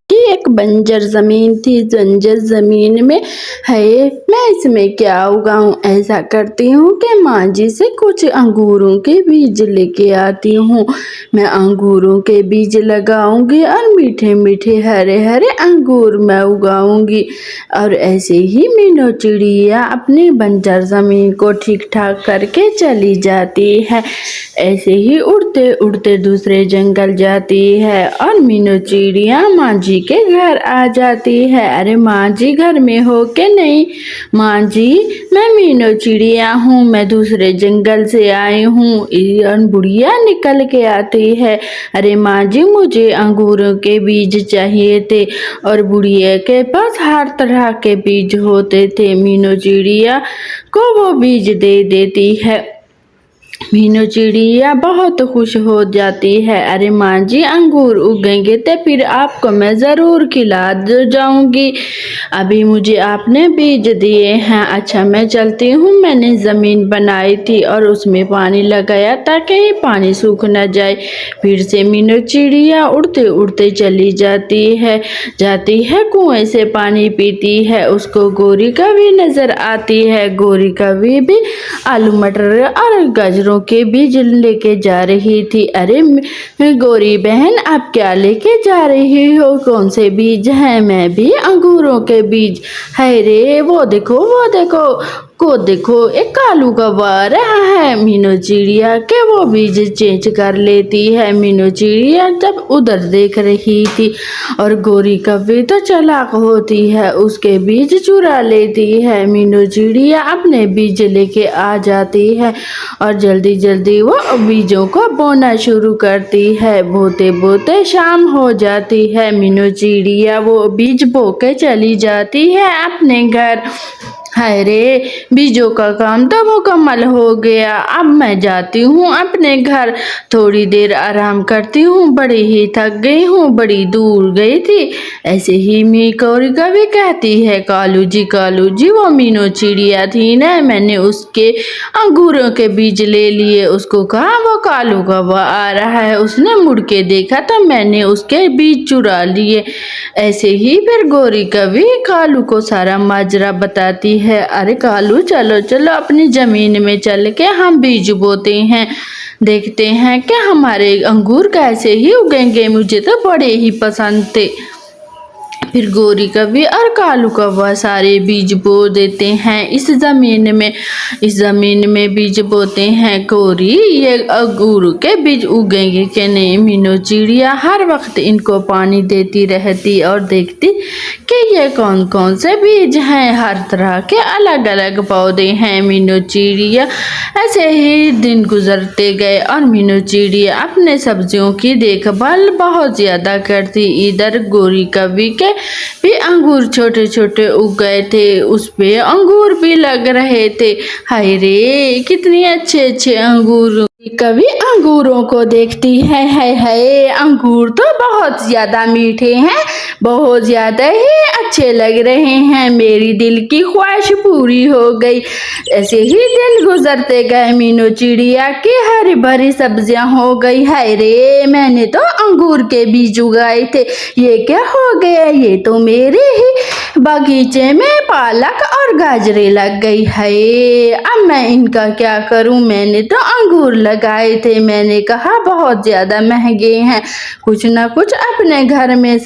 एक बंजर ज़मीन थी। बंजर ज़मीन में है मैं इसमें क्या उगाऊं। ऐसा करती हूँ कि माँ जी से कुछ अंगूरों के बीज लेके आती हूँ। मैं अंगूरों के बीज लगाऊंगी और मीठे मीठे हरे हरे अंगूर मैं उगाऊंगी। और ऐसे ही मीनू चिड़िया अपनी बंजर ज़मीन को ठीक ठाक करके चली जाती है। ऐसे ही उड़ते उड़ते दूसरे जंगल जाती है और मीनू चिड़िया माँ जी के घर आ जाती है। अरे माँ जी घर में हो के नहीं। माँ जी मैं मीनू चिड़िया हूँ, मैं दूसरे जंगल से आई हूँ। बुढ़िया निकल के आती है। अरे माँ जी मुझे अंगूरों के बीज चाहिए थे और बुढ़िया के पास हर तरह के बीज होते थे। मीनू चिड़िया को वो बीज दे देती है। मीनू चिड़िया बहुत खुश हो जाती है। अरे माँ जी अंगूर उगेंगे तो फिर आपको मैं ज़रूर खिला जाऊंगी। अभी मुझे आपने बीज दिए हैं। अच्छा मैं चलती हूँ। मैंने ज़मीन बनाई थी और उसमें पानी लगाया ताकि पानी सूख न जाए। फिर से मीनू चिड़िया उड़ते उड़ते चली जाती है कुएं से पानी पीती है। उसको गोरी कभी नजर आती है। गोरी कभी भी आलू मटर और गाजरों के बीज लेके जा रही थी। अरे गोरी बहन आप क्या लेके जा रही हो, कौन से बीज हैं। मैं भी अंगूरों के बीज है रे। वो देखो एक कालू कौवा आ रहा है। मीनू चिड़िया के वो बीज चेंज कर लेती है। मीनू चिड़िया जब उधर देख रही थी और गोरी कौवी तो चालाक होती है, उसके बीज चुरा लेती है। मीनू चिड़िया अपने बीज लेके आ जाती है और जल्दी जल्दी वो बीजों को बोना शुरू करती है। बोते बोते शाम हो जाती है। मीनू चिड़िया वो बीज बो के चली जाती है अपने घर। हाय रे बीजों का काम तो मुकम्मल हो गया। अब मैं जाती हूँ अपने घर, थोड़ी देर आराम करती हूँ। बड़ी ही थक गई हूँ, बड़ी दूर गई थी। ऐसे ही गोरी कभी कहती है कालू जी वो मीनू चिड़िया थी ना, मैंने उसके अंगूरों के बीज ले लिए। उसको कहा वो कालू कौवा आ रहा है, उसने मुड़ के देखा तो मैंने उसके बीज चुरा लिए। ऐसे ही फिर गोरी कभी कालू को सारा माजरा बताती है। अरे कालू चलो चलो अपनी जमीन में चल के हम बीज बोते हैं, देखते हैं कि हमारे अंगूर कैसे ही उगेंगे। मुझे तो बड़े ही पसंद थे। फिर गोरी कौवी और कालू कौवा सारे बीज बो देते हैं इस ज़मीन में बीज बोते हैं। गोरी ये अंगूर के बीज उगेंगे कि नहीं। मीनू चिड़िया हर वक्त इनको पानी देती रहती और देखती कि ये कौन कौन से बीज हैं। हर तरह के अलग अलग पौधे हैं। मीनू चिड़िया ऐसे ही दिन गुजरते गए और मीनू चिड़िया अपने सब्जियों की देखभाल बहुत ज़्यादा करती। इधर गोरी कौवी के भी अंगूर छोटे छोटे उग गए थे, उस पे अंगूर भी लग रहे थे। हाय रे कितने अच्छे अच्छे अंगूर। कभी अंगूरों को देखती है, हाय अंगूर तो बहुत ज्यादा मीठे हैं, बहुत ज्यादा ही अच्छे लग रहे हैं। मेरी दिल की ख्वाहिश पूरी हो गई। ऐसे ही दिन गुजरते गए। मीनू चिड़िया की हरी भरी सब्जियां हो गई। हाय रे मैंने तो अंगूर के बीज उगाए थे, ये क्या हो गया। ये तो मेरे ही बगीचे में पालक और गाजरें लग गई है। अब मैं इनका क्या करूं। मैंने तो अंगूर लगाए थे, मैंने कहा बहुत ज्यादा महंगे हैं, कुछ ना कुछ अपने घर में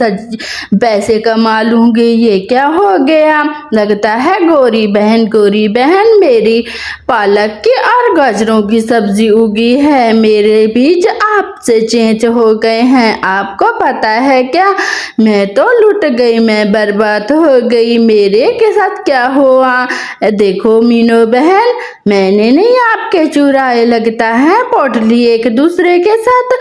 पैसे कमा लूंगी। ये क्या हो गया। लगता है गोरी बहन मेरी पालक की और गाजरों की सब्जी उगी है, मेरे बीज आपसे चेंज हो गए हैं। आपको पता है क्या, मैं तो लुट गई, मैं बर्बाद हो गई। मेरे के साथ क्या हुआ। देखो मीनू बहन मैंने नहीं आपके चुराए, लगता है पोटली एक दूसरे के साथ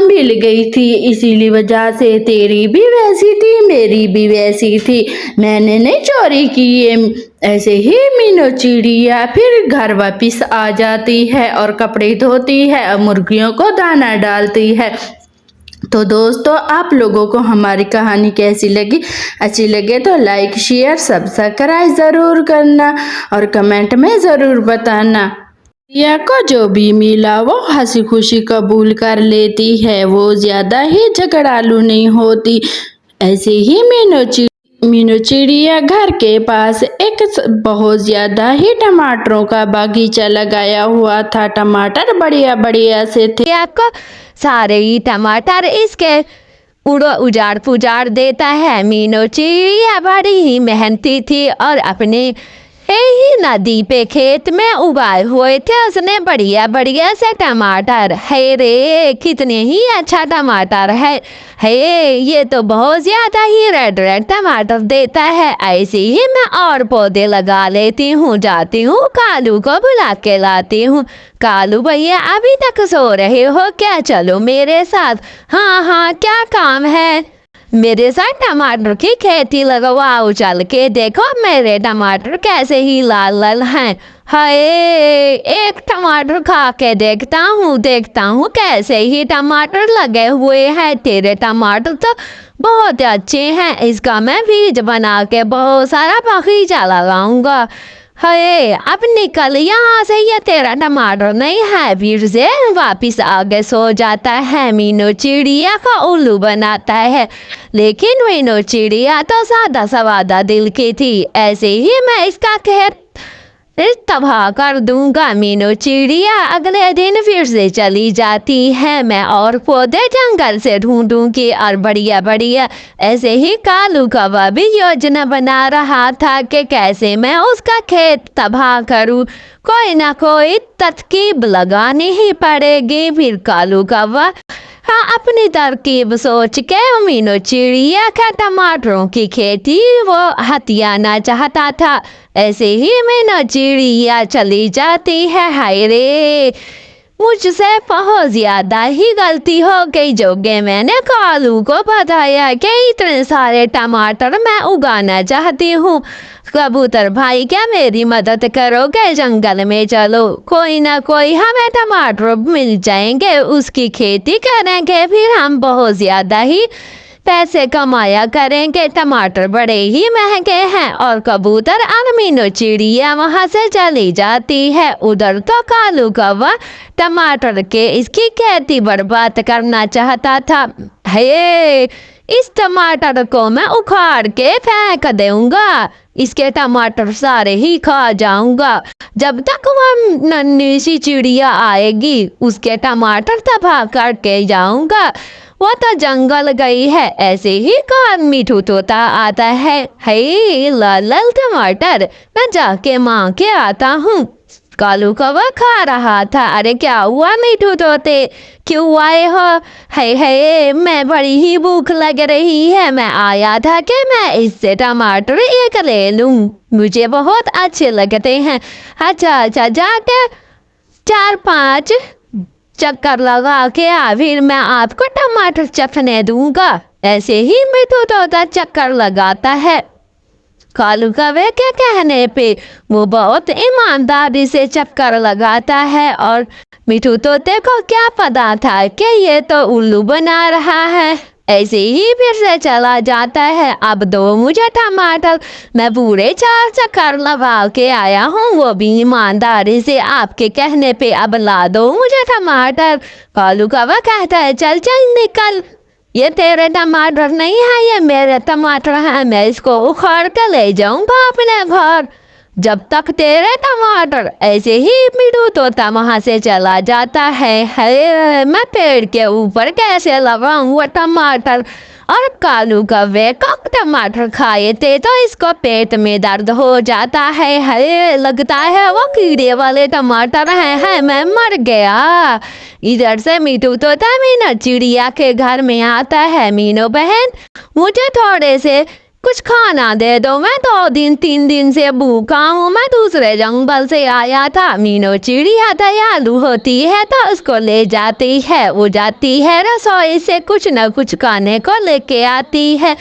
मिल गई थी, इसीलिए वजह से तेरी भी वैसी थी मेरी भी वैसी थी, मैंने नहीं चोरी की ये। ऐसे ही मीनू चिड़िया फिर घर वापिस आ जाती है और कपड़े धोती है और मुर्गियों को दाना डालती है। तो दोस्तों आप लोगों को हमारी कहानी कैसी लगी, अच्छी लगे तो लाइक शेयर सब्सक्राइब ज़रूर करना और कमेंट में ज़रूर बताना। रिया को जो भी मिला वो हंसी खुशी कबूल कर लेती है, वो ज्यादा ही झगड़ालू नहीं होती। ऐसे ही मीनू चिड़िया घर के पास एक बहुत ज्यादा ही टमाटरों का बागीचा लगाया हुआ था। टमाटर बढ़िया बढ़िया से थे। आपको सारे ही टमाटर इसके उजाड़ पुजाड़ देता है। मीनू चिड़िया बड़ी ही मेहनती थी और अपने ही नदी पे खेत में उगाए हुए थे उसने बढ़िया बढ़िया से टमाटर। है रे कितने ही अच्छा टमाटर है ये तो बहुत ज्यादा ही रेड रेड टमाटर देता है। ऐसे ही मैं और पौधे लगा लेती हूँ, जाती हूँ कालू को बुला के लाती हूँ। कालू भैया अभी तक सो रहे हो क्या? चलो मेरे साथ। हाँ हाँ क्या काम है? मेरे साथ टमाटर की खेती लगवाओ, चल के देखो मेरे टमाटर कैसे ही लाल लाल हैं। हाय एक टमाटर खा के देखता हूँ कैसे ही टमाटर लगे हुए हैं। तेरे टमाटर तो बहुत अच्छे हैं, इसका मैं बीज बना के बहुत सारा बगीचा लगाऊंगा। हाय अब निकल यहाँ से, ये तेरा टमाटर नहीं है। फिर से वापिस आगे सो जाता है। मीनू चिड़िया का उल्लू बनाता है, लेकिन मीनू चिड़िया तो सादा सवादा दिल की थी। ऐसे ही मैं इसका खेत तबाह कर दूंगा। मीनू चिड़िया अगले दिन फिर से चली जाती है। मैं और पौधे जंगल से ढूंढूंगी और बढ़िया बढ़िया। ऐसे ही कालू कौवा भी योजना बना रहा था कि कैसे मैं उसका खेत तबाह करूं। कोई ना कोई तरकीब लगानी ही पड़ेगी। फिर कालू कौवा हाँ अपनी तरकीब सोच के मीनू चिड़िया का टमाटरों की खेती वो हथियाना चाहता था। ऐसे ही मीनू चिड़िया चली जाती है। हाय रे मुझसे बहुत ज्यादा ही गलती हो गई जो कि मैंने कालू को बताया कि इतने सारे टमाटर मैं उगाना चाहती हूँ। कबूतर भाई क्या मेरी मदद करोगे? जंगल में चलो, कोई ना कोई हमें टमाटर मिल जाएंगे, उसकी खेती करेंगे, फिर हम बहुत ज्यादा ही पैसे कमाया करेंगे। टमाटर बड़े ही महंगे हैं। और कबूतर और मीनू चिड़िया वहां से चली जाती है। उधर तो कालू कौवा टमाटर के इसकी खेती बर्बाद करना चाहता था। हे इस टमाटर को मैं उखाड़ के फेंक दूंगा, इसके टमाटर सारे ही खा जाऊंगा। जब तक वह नन्ही सी चिड़िया आएगी उसके टमाटर तबाह करके जाऊंगा। वो तो जंगल गई है। ऐसे ही कान मीठू तोता आता है। हे लाल लाल टमाटर मैं जाके माँ के आता हूँ। कालू कौवा खा रहा था। अरे क्या हुआ मीठू तोते, क्यों आए हो? है मैं बड़ी ही भूख लग रही है, मैं आया था कि मैं इससे टमाटर एक ले लूं, मुझे बहुत अच्छे लगते हैं। अच्छा जाके 4-5 चक्कर लगा के फिर मैं आपको टमाटर चखने दूंगा। ऐसे ही मीठू तोता चक्कर लगाता है। कालू कौवे के कहने पे वो बहुत ईमानदारी से चक्कर लगाता है और मीठू तोते को क्या पता था कि ये तो उल्लू बना रहा है। ऐसे ही फिर से चला जाता है। अब दो मुझे टमाटर, मैं पूरे 4 चक्कर लगा के आया हूँ, वो भी ईमानदारी से आपके कहने पे। अब ला दो मुझे टमाटर। कालू कौवा कहता है चल निकल, ये तेरे टमाटर नहीं है, ये मेरे टमाटर हैं, मैं इसको उखाड़ के ले जाऊंगा अपने घर। जब तक तेरे टमाटर। ऐसे ही मीठू तोता वहां से चला जाता है। मैं पेड़ के ऊपर कैसे लगाऊं वो टमाटर? और कालू कौवे को टमाटर खाए थे तो इसको पेट में दर्द हो जाता है। लगता है वो कीड़े वाले टमाटर हैं। मैं मर गया। इधर से मीठू तोता मीनू चिड़िया के घर में आता है। मीनू बहन मुझे थोड़े से कुछ खाना दे दो, मैं 2-3 दिन से भूखा हूँ, मैं दूसरे जंगल से आया था। मीनू चिड़िया दयालु होती है तो उसको ले जाती है। वो जाती है रसोई से कुछ न कुछ खाने को लेके आती है।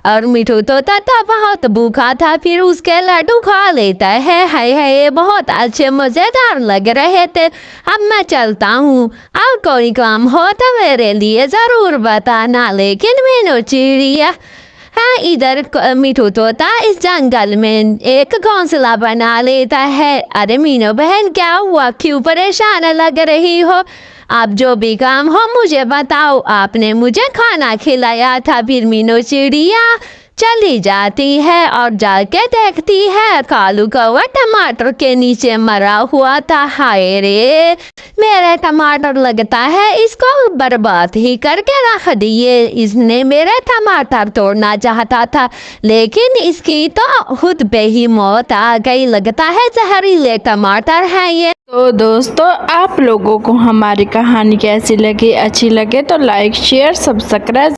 और मीठू तोता तो बहुत भूखा था, फिर उसके लड्डू खा लेता है। हाय बहुत अच्छे मजेदार लग रहे थे। अब मैं चलता हूँ, और कोई काम हो तो मेरे लिए जरूर बताना। लेकिन मीनू चिड़िया हाँ, इधर मिठू तोता इस जंगल में एक घोंसला बना लेता है। अरे मीनू बहन, क्या हुआ, क्यों परेशान लग रही हो? आप जो भी काम हो मुझे बताओ। आपने मुझे खाना खिलाया था। फिर मीनू चिड़िया चली जाती है और जाके देखती है कालू कौवा टमाटर के नीचे मरा हुआ था। हाय रे, मेरे टमाटर लगता है इसको बर्बाद ही करके रख दिए। इसने मेरे टमाटर तोड़ना चाहता था, लेकिन इसकी तो खुद पे ही मौत आ गई। लगता है जहरीले टमाटर हैं ये। तो दोस्तों, आप लोगों को हमारी कहानी कैसी लगी? अच्छी लगे तो लाइक शेयर सब्सक्राइब